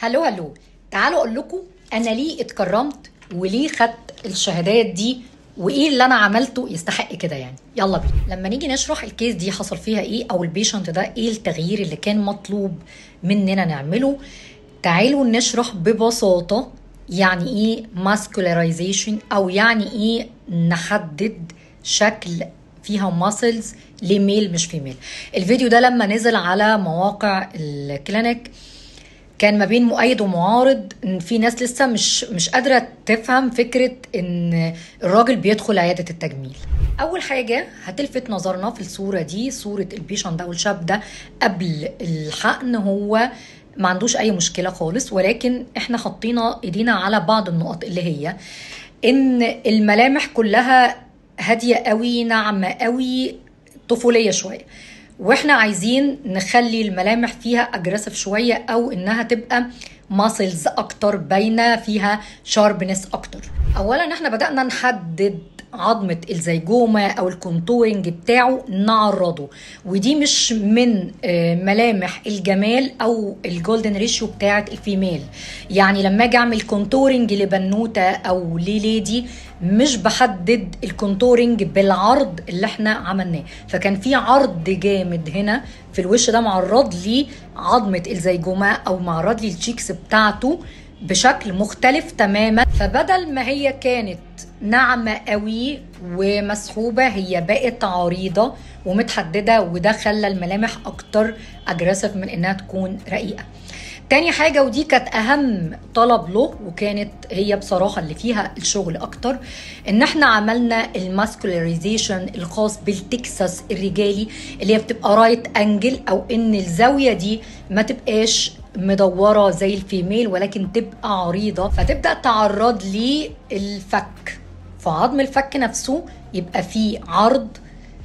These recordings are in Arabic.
هلو هلو، تعالوا اقول لكم انا ليه اتكرمت وليه خدت الشهادات دي وايه اللي انا عملته يستحق كده. يعني يلا بينا لما نيجي نشرح الكيس دي حصل فيها ايه، او البيشنت ده ايه التغيير اللي كان مطلوب مننا نعمله. تعالوا نشرح ببساطة يعني ايه ماسكولاريزيشن، او يعني ايه نحدد شكل فيها ماسلز لميل مش فيميل. الفيديو ده لما نزل على مواقع الكلينيك كان ما بين مؤيد ومعارض، ان في ناس لسه مش قادره تفهم فكره ان الراجل بيدخل عياده التجميل. اول حاجه هتلفت نظرنا في الصوره دي صوره البيشنت ده والشاب ده قبل الحقن. هو ما عندوش اي مشكله خالص، ولكن احنا حطينا ايدينا على بعض النقط اللي هي ان الملامح كلها هاديه قوي، ناعمه قوي، طفوليه شويه، واحنا عايزين نخلي الملامح فيها اجريسيف شويه، او انها تبقى ماسلز اكتر، باينه فيها شاربنس اكتر. اولا احنا بدانا نحدد عظمه الزيجومه او الكونتورنج بتاعه، نعرضه، ودي مش من ملامح الجمال او الجولدن ريشيو بتاعه الفيميل. يعني لما اجي اعمل كونتورنج لبنوته او لليدي مش بحدد الكونتورنج بالعرض اللي احنا عملناه، فكان في عرض جامد هنا في الوش ده معرض لي عظمه الزيجومه او معرض لي الشيكس بتاعته بشكل مختلف تماما. فبدل ما هي كانت ناعمه قوي ومسحوبه، هي بقت عريضه ومتحدده، وده خلى الملامح اكتر اجريسيف من انها تكون رقيقه. تاني حاجة، ودي كانت أهم طلب له وكانت هي بصراحة اللي فيها الشغل أكتر، إن احنا عملنا الماسكولاريزيشن الخاص بالتكساس الرجالي، اللي هي بتبقى رايت أنجل، أو إن الزاوية دي ما تبقاش مدورة زي الفيميل ولكن تبقى عريضة، فتبدأ تعرض للفك. فعظم الفك نفسه يبقى فيه عرض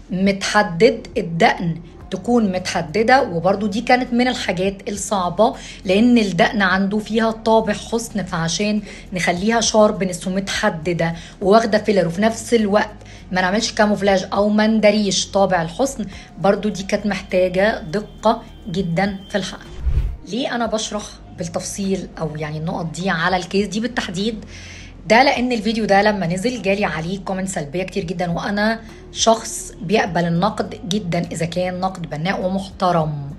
متحدد، الدقن تكون متحددة. وبرضو دي كانت من الحاجات الصعبة لأن الدقن عنده فيها طابع حسن، فعشان نخليها شاربنس ومتحددة وواخدة فيلر وفي نفس الوقت ما نعملش كاموفلاج أو ما ندريش طابع الحسن، برضو دي كانت محتاجة دقة جدا في الحقن. ليه أنا بشرح بالتفصيل أو يعني النقط دي على الكيس دي بالتحديد؟ ده لان الفيديو ده لما نزل جالي عليه كومنت سلبيه كتير جدا، وانا شخص بيقبل النقد جدا اذا كان نقد بناء ومحترم.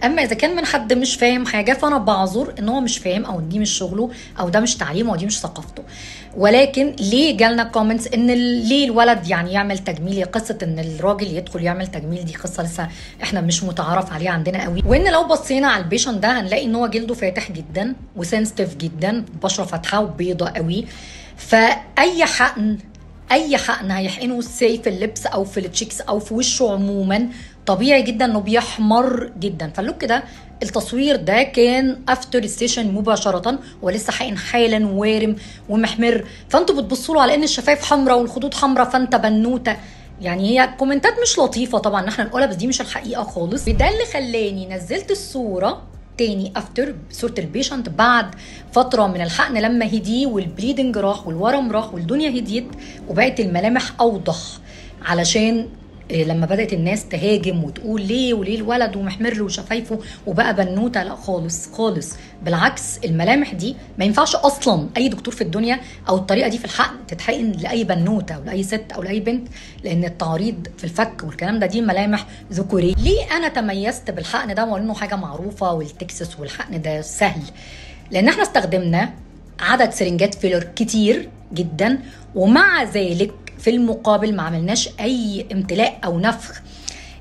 اما اذا كان من حد مش فاهم حاجه فانا بعذر ان هو مش فاهم، او دي مش شغله، او ده مش تعليمه، او دي مش ثقافته. ولكن ليه جالنا كومنتس ان ليه الولد يعني يعمل تجميل؟ قصه ان الراجل يدخل يعمل تجميل دي قصه لسه احنا مش متعارف عليها عندنا قوي. وان لو بصينا على البيشن ده هنلاقي ان هو جلده فاتح جدا وسنسيتيف جدا، بشره فاتحه وبيضه قوي. فاي حقن هيحقنه سي في اللبس او في التشيكس او في وشه عموما، طبيعي جدا انه بيحمر جدا. فاللوك ده التصوير ده كان افتر ستيشن مباشره، ولسه حقن حالا وارم ومحمر، فانتوا بتبصوا له على ان الشفايف حمراء والخدود حمراء فانت بنوته. يعني هي كومنتات مش لطيفه طبعا ان احنا نقولها، بس دي مش الحقيقه خالص. وده اللي خلاني نزلت الصوره تاني افتر، صوره البيشنت بعد فتره من الحقن لما هدي والبليدنج راح والورم راح والدنيا هديت وبقت الملامح اوضح، علشان لما بدات الناس تهاجم وتقول ليه وليه الولد ومحمر له شفايفه وبقى بنوته. لا خالص خالص، بالعكس الملامح دي ما ينفعش اصلا اي دكتور في الدنيا او الطريقه دي في الحقن تتحقن لاي بنوته او لاي ست او لاي بنت، لان التعريض في الفك والكلام ده دي ملامح ذكوريه. ليه انا تميزت بالحقن ده وانه حاجه معروفه والتكساس والحقن ده سهل؟ لان احنا استخدمنا عدد سرنجات فيلر كتير جدا، ومع ذلك في المقابل ما عملناش اي امتلاء او نفخ.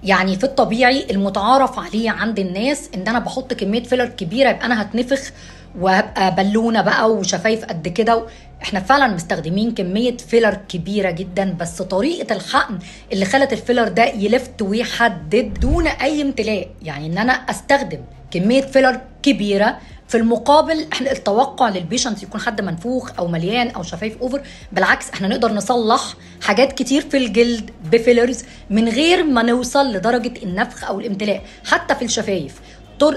يعني في الطبيعي المتعارف عليه عند الناس ان انا بحط كميه فيلر كبيره يبقى انا هتنفخ وهبقى بالونه بقى وشفايف قد كده. احنا فعلا مستخدمين كميه فيلر كبيره جدا، بس طريقه الحقن اللي خلت الفيلر ده يلفت ويحدد دون اي امتلاء. يعني ان انا استخدم كميه فيلر كبيره، في المقابل احنا التوقع للبيشنت يكون حد منفوخ او مليان او شفايف اوفر. بالعكس احنا نقدر نصلح حاجات كتير في الجلد بفيلرز من غير ما نوصل لدرجه النفخ او الامتلاء. حتى في الشفايف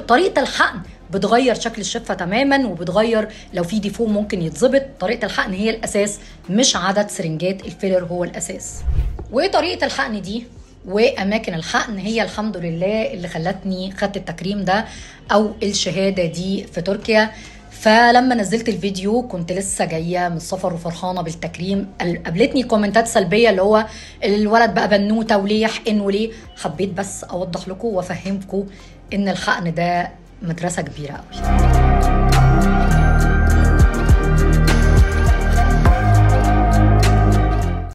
طريقه الحقن بتغير شكل الشفه تماما، وبتغير لو في ديفو ممكن يتظبط. طريقه الحقن هي الاساس، مش عدد سرنجات الفيلر هو الاساس. وطريقه الحقن دي واماكن الحقن هي الحمد لله اللي خلتني خدت التكريم ده او الشهاده دي في تركيا. فلما نزلت الفيديو كنت لسه جايه من السفر وفرحانه بالتكريم، قابلتني كومنتات سلبيه اللي هو الولد بقى بنوته وليه يحقن وليه. حبيت بس اوضح لكم وافهمكم ان الحقن ده مدرسه كبيره قوي.